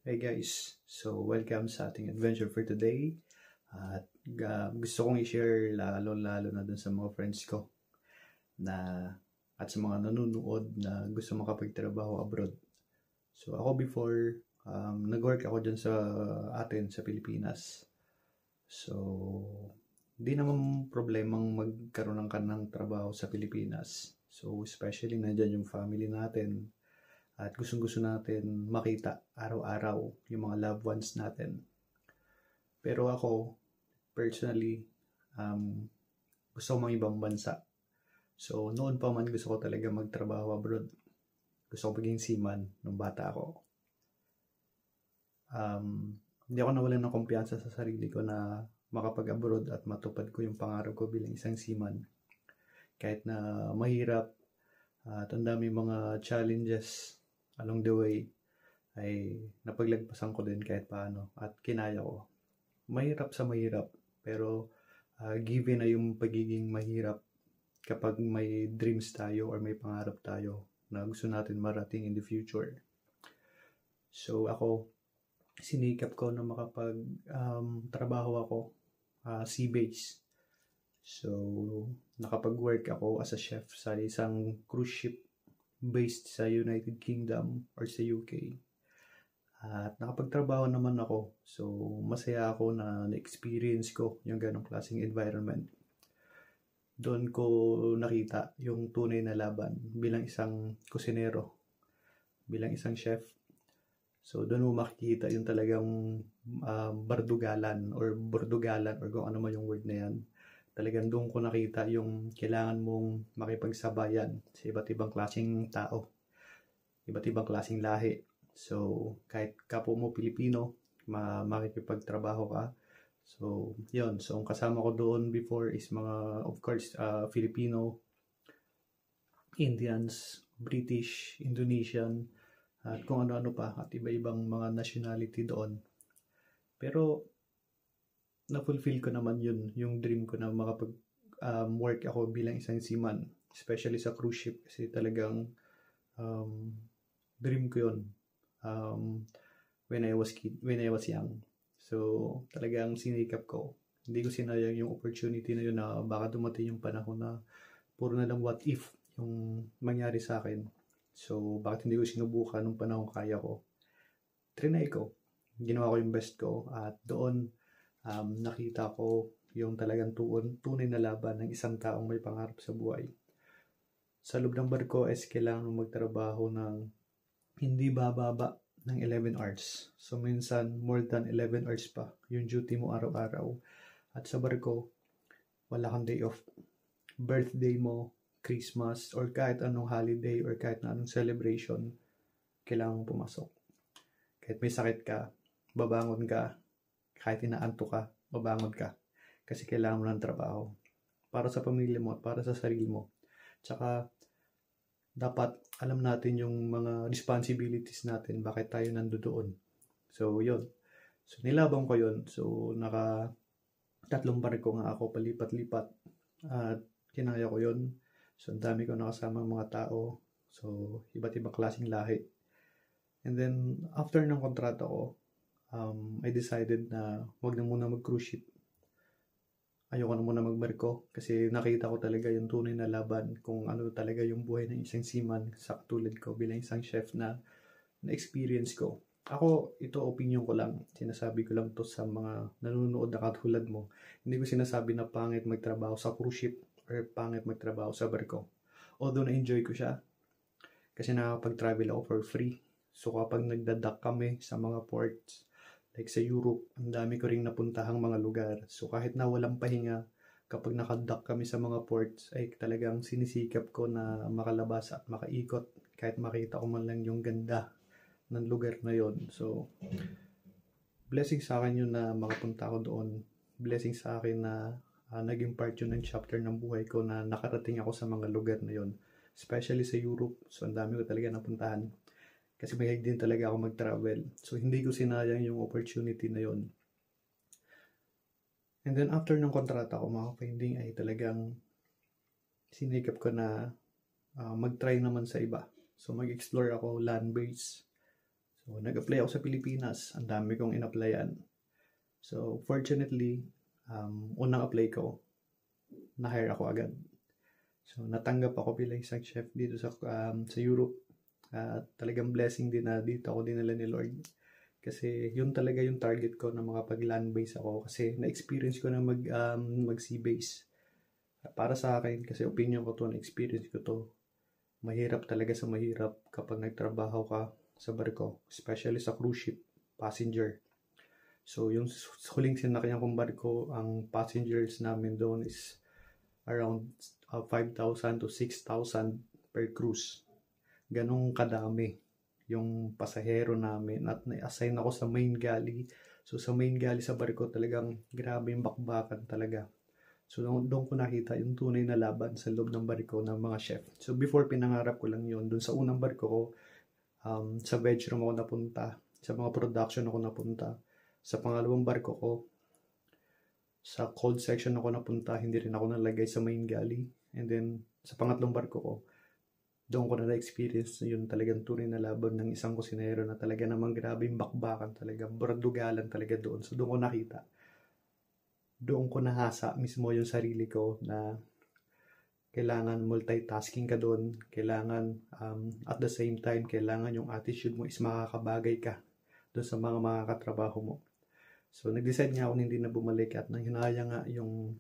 Hey guys, so welcome sa ating adventure for today. At gusto kong i-share lalo na dun sa mga friends ko na at sa mga nanonood na gusto makapagtrabaho abroad. So ako before, nag-work ako dyan sa atin sa Pilipinas. So di naman problemang magkaroon ng trabaho sa Pilipinas. So especially nandyan yung family natin. At gustong-gusto natin makita araw-araw yung mga loved ones natin. Pero ako, personally, gusto ko mga ibang bansa. So, noon pa man gusto ko talaga magtrabaho abroad. Gusto ko maging seaman nung bata ako. Hindi ako nawalan ng kumpiyansa sa sarili ko na makapag-abroad at matupad ko yung pangarap ko bilang isang seaman. Kahit na mahirap at ang dami mga challenges along the way, ay napaglagpasan ko din kahit paano at kinaya ko. Mahirap sa mahirap, pero given na yung pagiging mahirap kapag may dreams tayo or may pangarap tayo na gusto natin marating in the future. So ako, sinikap ko na makapag-trabaho ako sea-based. So nakapag-work ako as a chef sa isang cruise ship based sa United Kingdom or sa UK. At nakapagtrabaho naman ako. So, masaya ako na na-experience ko yung ganong klaseng environment. Doon ko nakita yung tunay na laban bilang isang kusinero, bilang isang chef. So, doon mo makikita yung talagang bardugalan or kung ano man yung word na yan. Talagang doon ko nakita yung kailangan mong makipagsabayan sa iba't ibang klaseng tao, iba't ibang klaseng lahi. So, kahit kapwa mo Pilipino, makikipagtrabaho ka. So, yun. So, ang kasama ko doon before is mga, of course, Filipino, Indians, British, Indonesian, at kung ano-ano pa, at iba-ibang mga nationality doon. Pero, na-fulfill ko naman yun, yung dream ko na makapag-work ako bilang isang seaman, especially sa cruise ship kasi talagang dream ko yun when I was young. So talagang sinikap ko. Hindi ko sinayang yung opportunity na yun na baka dumating yung panahon na puro na lang what if yung mangyari sa akin. So bakit hindi ko sinubukan nung panahon kaya ko? Trinay ko. Ginawa ko yung best ko at doon nakita ko yung talagang tunay na laban ng isang taong may pangarap sa buhay. Sa loob ng barko is kailangan magtrabaho ng hindi bababa ng 11 hours. So minsan more than 11 hours pa yung duty mo araw-araw. At sa barko, wala kang day off. Birthday mo, Christmas, or kahit anong holiday or kahit na anong celebration, kailangan mong pumasok. Kahit may sakit ka, babangon ka, kahit inaanto ka, babangon ka. Kasi kailangan mo ng trabaho. Para sa pamilya mo at para sa sarili mo. Tsaka, dapat alam natin yung mga responsibilities natin, bakit tayo nandoon. So, yun. So, nilabang ko yun. So, 3 barko nga ako palipat-lipat. At kinaya ko yun. So, ang dami ko nakasama mga tao. So, iba't ibang klaseng lahi. And then, after ng kontrata ko, I decided na wag na muna mag-cruise ship. Ayoko na muna magbarko kasi nakita ko talaga yung tunay na laban kung ano talaga yung buhay ng isang seaman sa katulad ko bilang isang chef na experience ko. Ako, ito opinion ko lang. Sinasabi ko lang to sa mga nanonood na katulad mo. Hindi ko sinasabi na pangit magtrabaho sa cruise ship or pangit magtrabaho sa barko. Although na-enjoy ko siya kasi nakapag-travel ako for free. So kapag nagdadak kami sa mga ports, like sa Europe, ang dami ko ring napuntahang mga lugar. So kahit na walang pahinga, kapag nakadock kami sa mga ports, ay talagang sinisikap ko na makalabas at makaikot. Kahit makita ko man lang yung ganda ng lugar na yon. So, blessing sa akin yun na makapunta ako doon. Blessing sa akin na naging part yun ng chapter ng buhay ko na nakarating ako sa mga lugar na yon. Especially sa Europe. So, ang dami ko talaga napuntahan. Kasi mahilig din talaga ako mag-travel. So, hindi ko sinayang yung opportunity na yon. And then, after ng kontrata ko, mga finding ay talagang sinikap ko na mag-try naman sa iba. So, mag-explore ako land-based. So, nag-apply ako sa Pilipinas. Ang dami kong in-applyan. So, fortunately, unang apply ko, na-hire ako agad. So, natanggap ako bilang isang chef dito sa Europe. At talagang blessing din na dito ako dinala ni Lord. Kasi yun talaga yung target ko na makapag-land base ako. Kasi na-experience ko na mag-sea base. Para sa akin, kasi opinion ko to, na-experience ko to. Mahirap talaga sa mahirap kapag nagtrabaho ka sa barko. Especially sa cruise ship, passenger. So, yung huling sinakyan kong barko, ang passengers namin doon is around 5,000 to 6,000 per cruise. Ganong kadami yung pasahero namin at na-assign ako sa main galley. So sa main galley sa barko talagang grabe yung bakbakan talaga. So doon ko nakita yung tunay na laban sa loob ng barko ng mga chef. So before pinangarap ko lang yun. Doon sa unang barko ko, sa veg room ako napunta. Sa mga production ako napunta. Sa pangalawang barko ko, sa cold section ako napunta. Hindi rin ako nalagay sa main galley. And then sa pangatlong barko ko, doon ko na na-experience yun talagang tunay na laban ng isang kusinero na talaga namang grabe yung bakbakan talaga, bradugalan talaga doon. So doon ko nakita. Doon ko nahasa mismo yung sarili ko na kailangan multitasking ka doon. Kailangan at the same time, kailangan yung attitude mo is makakabagay ka doon sa mga katrabaho mo. So nag-decide nga ako na hindi na bumalik at nang hinaya nga yung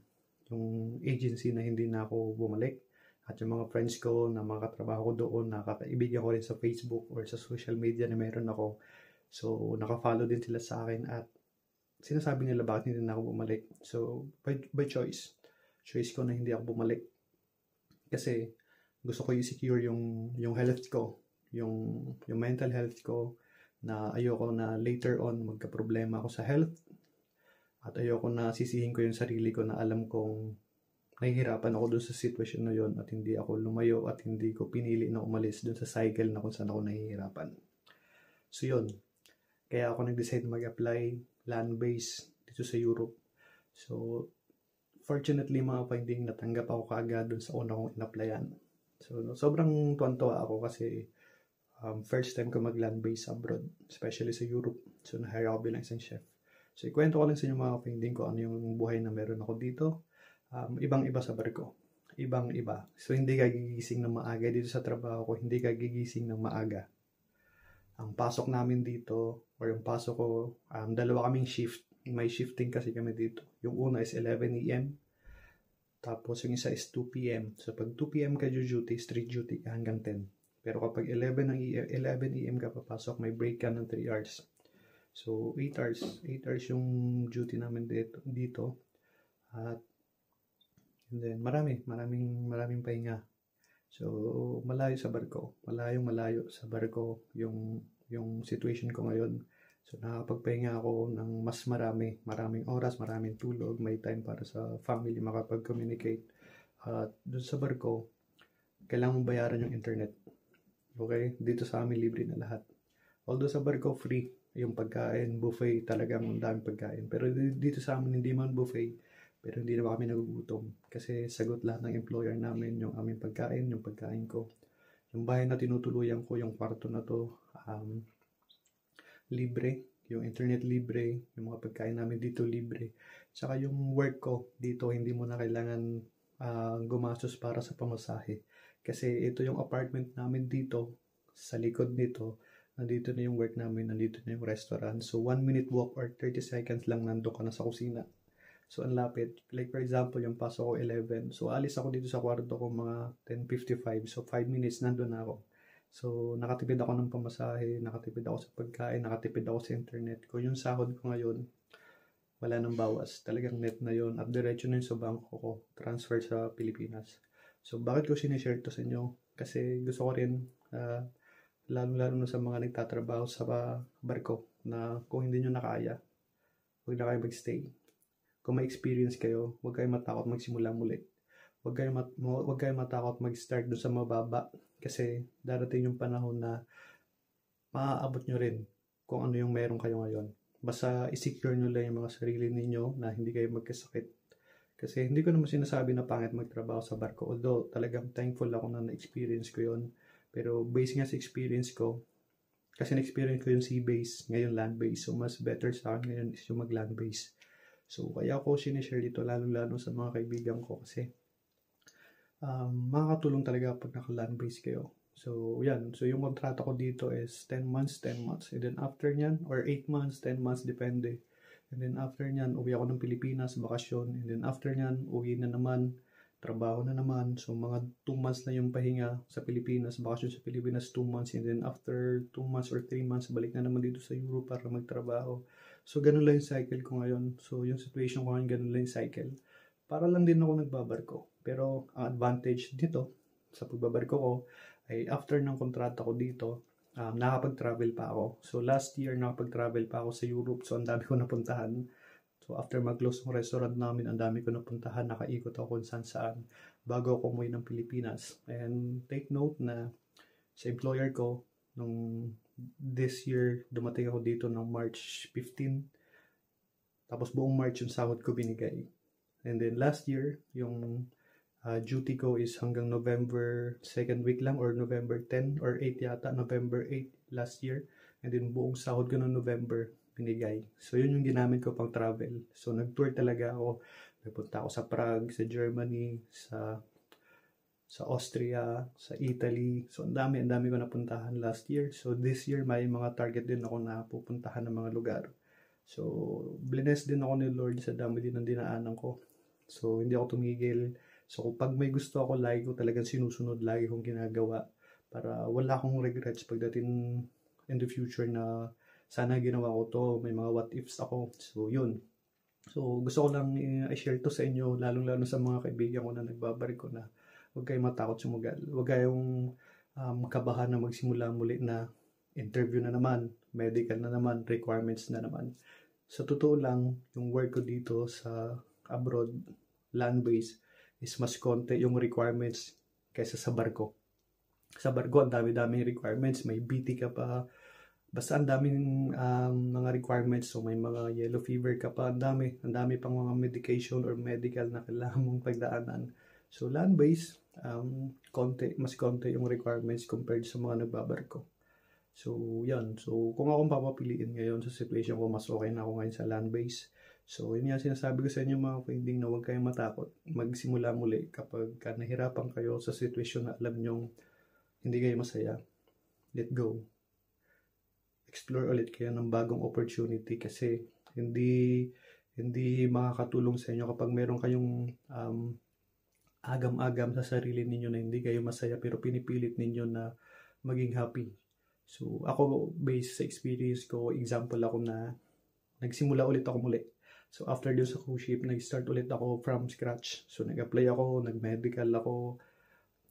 agency na hindi na ako bumalik. At yung mga friends ko na mga katrabaho ko doon, nakakaibigan ko rin sa Facebook or sa social media na meron ako. So, nakafollow din sila sa akin at sinasabi nila bakit hindi na ako bumalik. So, by choice. Choice ko na hindi ako bumalik. Kasi gusto ko i-secure yung health ko, yung mental health ko, na ayoko na later on magka-problema ako sa health. At ayoko na sisihin ko yung sarili ko na alam kong nahihirapan ako doon sa sitwasyon na yun at hindi ako lumayo at hindi ko pinili na umalis doon sa cycle na kung saan ako nahihirapan. So yun, kaya ako nag-decide mag-apply land-based dito sa Europe. So fortunately mga finding, natanggap ako kaagad doon sa una kong in-applyan. So sobrang tuwan-tuwa ako kasi first time ko mag-land-based abroad, especially sa Europe. So na-hire ako bilang isang chef. So ikwento ko lang sa inyo mga finding ko ano yung buhay na meron ako dito. Ibang-iba sa barko. Ibang-iba. So, hindi ka gigising ng maaga dito sa trabaho ko. Hindi ka gigising ng maaga. Ang pasok namin dito, or yung pasok ko, dalawa kaming shift. May shifting kasi kami dito. Yung una is 11 a.m. Tapos, yung isa is 2 p.m. So, pag 2 p.m. ka duty, street duty ka hanggang 10. Pero kapag 11 a.m. ka papasok, may break ka ng 3 hours. So, 8 hours. 8 hours yung duty namin dito. At and then, maraming pahinga. So, malayo sa barko. Malayo sa barko yung situation ko ngayon. So, nakapagpahinga ako ng mas maraming oras, maraming tulog, may time para sa family, makapag-communicate. At doon sa barko, kailangan mong bayaran yung internet. Okay? Dito sa amin, libre na lahat. Although sa barko, free yung pagkain, buffet, talagang daming pagkain. Pero dito sa amin, hindi man buffet. Pero hindi naman kami nagugutom kasi sagot lahat ng employer namin yung aming pagkain, yung pagkain ko. Yung bahay na tinutuluyan ko, yung kwarto na to, libre. Yung internet libre, yung mga pagkain namin dito libre. Saka yung work ko dito, hindi mo na kailangan gumastos para sa pamasahe. Kasi ito yung apartment namin dito, sa likod nito, nandito na yung work namin, nandito na yung restaurant. So 1 minute walk or 30 seconds lang nandun ka na sa kusina. So, ang lapit. Like, for example, yung pasok ko 11. So, alis ako dito sa kwarto ko mga 10:55. So, 5 minutes nandun na ako. So, nakatipid ako ng pamasahe, nakatipid ako sa pagkain, nakatipid ako sa internet ko. Yung sahod ko ngayon, wala nang bawas. Talagang net na yun. At diretso na yun sa bangko ko. Transfer sa Pilipinas. So, bakit ko sinishare to sa inyo? Kasi gusto ko rin, lalo-lalo na sa mga nagtatrabaho sa barko, na kung hindi nyo nakaya, huwag na kayo magstay. Kung may experience kayo, huwag kayong matakot magsimula muli. Huwag kayong matakot mag-start doon sa mababa. Kasi darating yung panahon na maaabot nyo rin kung ano yung meron kayo ngayon. Basta i-secure nyo lang yung mga sarili ninyo na hindi kayo magkasakit. Kasi hindi ko naman sinasabi na pangit magtrabaho sa barko. Although talagang thankful ako na na-experience ko yon. Pero based nga sa experience ko, Kasi na-experience ko yung sea-base, ngayon land-base. So, mas better sa akin ngayon is yung mag-land-base. So, kaya ako sinishare dito, lalo-lalo sa mga kaibigan ko kasi makakatulong talaga pag naka-land-base kayo. So, yan. So, yung kontrata ko dito is 10 months, 10 months. And then after nyan, or 8 months, 10 months, depende. And then after nyan, uwi ako ng Pilipinas, bakasyon. And then after nyan, uwi na naman, trabaho na naman. So, mga 2 months na yung pahinga sa Pilipinas, bakasyon sa Pilipinas, 2 months. And then after 2 months or 3 months, balik na naman dito sa Europe para magtrabaho. So, ganun lang yung cycle ko ngayon. So, yung situation ko ngayon, ganun lang yung cycle. Para lang din ako nagbabarko. Pero, ang advantage dito, sa pagbabarko ko, ay after ng kontrata ko dito, nakapag-travel pa ako. So, last year, nakapag-travel pa ako sa Europe. So, ang dami ko napuntahan. So, after mag-close ng restaurant namin, ang dami ko napuntahan. Nakaikot ako kung saan-saan bago ako umuwi ng Pilipinas. And take note na sa employer ko, nung this year, dumating ako dito ng March 15. Tapos, buong March yung sahod ko binigay. And then, last year, yung duty ko is hanggang November 2nd week lang or November 10 or 8 yata, November 8 last year. And then buong sahod ko ng November binigay. So yun yung ginamit ko pang travel. So nag-tour talaga ako. Nagpunta ako sa Prague, sa Germany, sa Austria, sa Italy. So ang dami ko napuntahan last year. So this year may mga target din ako na pupuntahan ng mga lugar. So blessed din ako ni Lord sa dami din ng dinaanan ko. So hindi ako tumigil. So, pag may gusto ako, lagi ko talagang sinusunod, lagi kong ginagawa para wala akong regrets pagdating in the future na sana ginawa ko to, may mga what ifs ako. So, yun. So, gusto ko lang i-share to sa inyo, lalong-lalo sa mga kaibigan ko na nagbabariko na huwag kayong matakot sumugal. Huwag kayong kabahan na magsimula muli na interview na naman, medical na naman, requirements na naman. Sa totoo lang, yung work ko dito sa abroad, land-based, is mas konti yung requirements kaysa sa barko. Sa barko, ang dami-daming requirements. May BT ka pa. Basta ang daming mga requirements. So, may mga yellow fever ka pa. Ang dami pang mga medication or medical na kailangan mong pagdaanan. So, land-based, mas konti yung requirements compared sa mga nagbabarko. So, yan. So, kung akong papapiliin ngayon sa situation ko, mas okay na ako ngayon sa land-based. So, yun nga sinasabi ko sa inyo mga kaibigan na huwag kayong matakot. Magsimula muli kapag nahirapan kayo sa sitwasyon na alam nyong hindi kayo masaya. Let go. Explore ulit kayo ng bagong opportunity kasi hindi makakatulong sa inyo kapag meron kayong agam-agam sa sarili ninyo na hindi kayo masaya pero pinipilit ninyo na maging happy. So, ako based sa experience ko, example ako na nagsimula ulit ako muli. So, after doon sa cruise ship, nag-start ulit ako from scratch. So, nag-apply ako, nag-medical ako,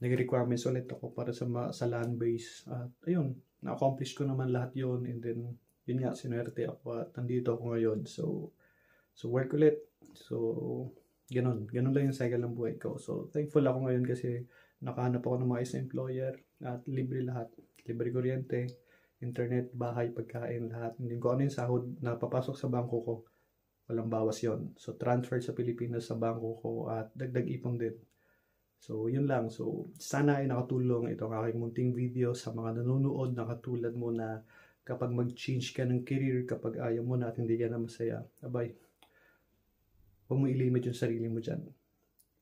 nag-requirements ulit ako para sa land base. At ayun, na-accomplish ko naman lahat yun. And then, yun nga, sinuwerte ako at nandito ako ngayon. So work ulit. So, ganun lang yung cycle ng buhay ko. So, thankful ako ngayon kasi nakahanap ako ng maayos na employer at libre lahat. Libre kuryente, internet, bahay, pagkain, lahat. Hindi ko ano yung sahod na papasok sa bangko ko. Walang bawas yon. So, transfer sa Pilipinas sa bangko ko at dagdag ipon din. So, yun lang. So, sana ay nakatulong itong aking munting video sa mga nanonood na katulad mo na kapag mag-change ka ng career, kapag ayaw mo na at hindi ka na masaya, abay, huwag mo ilimit yung sarili mo dyan.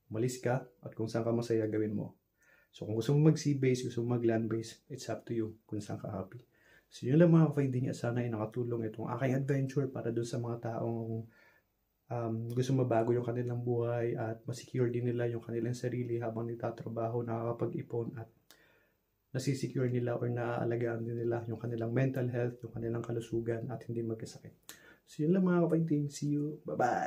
Umalis ka at kung saan ka masaya, gawin mo. So, kung gusto mo mag-sea base, gusto mo mag-land base, it's up to you kung saan ka happy. So, yun lang mga ka-finding at sana ay nakatulong itong aking adventure para doon sa mga taong gusto mabago yung kanilang buhay at masecure din nila yung kanilang sarili habang nagtatrabaho, nakakapag-ipon at nasisecure nila or naaalagaan din nila yung kanilang mental health, yung kanilang kalusugan at hindi magkasakit. So, yun lang mga ka-finding. See you. Bye-bye!